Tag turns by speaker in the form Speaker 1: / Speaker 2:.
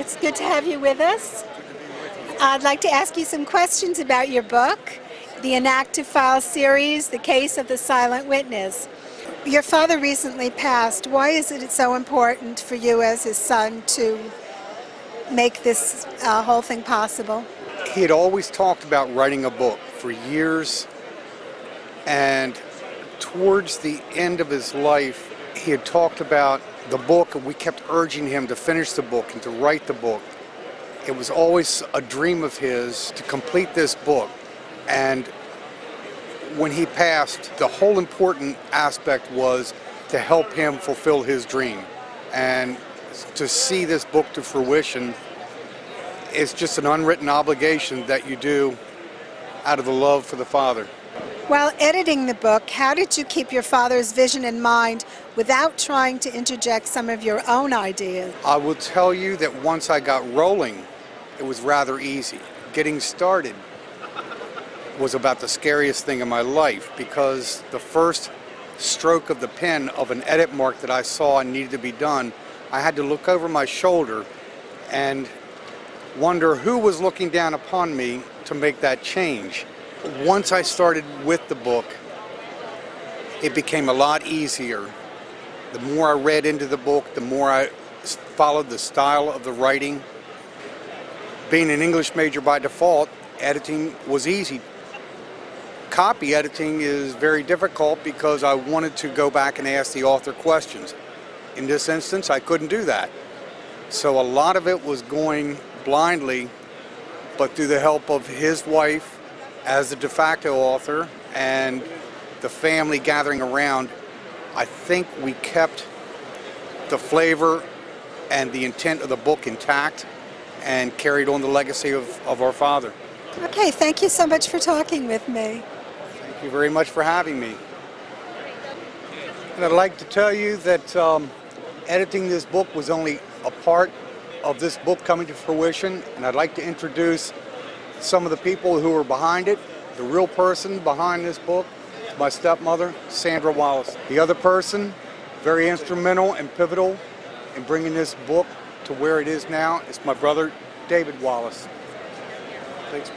Speaker 1: It's good to have you with us. I'd like to ask you some questions about your book, the Inactive Files series, The Case of the Silent Witness. Your father recently passed. Why is it so important for you as his son to make this whole thing possible?
Speaker 2: He had always talked about writing a book for years, and towards the end of his life, he had talked about the book, and we kept urging him to finish the book and to write the book. It was always a dream of his to complete this book, and when he passed, the whole important aspect was to help him fulfill his dream. And to see this book to fruition is just an unwritten obligation that you do out of the love for the Father.
Speaker 1: While editing the book, how did you keep your father's vision in mind without trying to interject some of your own ideas?
Speaker 2: I will tell you that once I got rolling, it was rather easy. Getting started was about the scariest thing in my life, because the first stroke of the pen of an edit mark that I saw needed to be done, I had to look over my shoulder and wonder who was looking down upon me to make that change. Once I started with the book, it became a lot easier. The more I read into the book, the more I followed the style of the writing. Being an English major by default, editing was easy. Copy editing is very difficult because I wanted to go back and ask the author questions. In this instance, I couldn't do that. So a lot of it was going blindly, but through the help of his wife as the de facto author and the family gathering around, I think we kept the flavor and the intent of the book intact and carried on the legacy of our father.
Speaker 1: Okay, thank you so much for talking with me.
Speaker 2: Thank you very much for having me. And I'd like to tell you that editing this book was only a part of this book coming to fruition, and I'd like to introduce some of the people who are behind it. The real person behind this book is my stepmother, Sandra Wallis. The other person, very instrumental and pivotal in bringing this book to where it is now, is my brother, David Wallis. Thanks.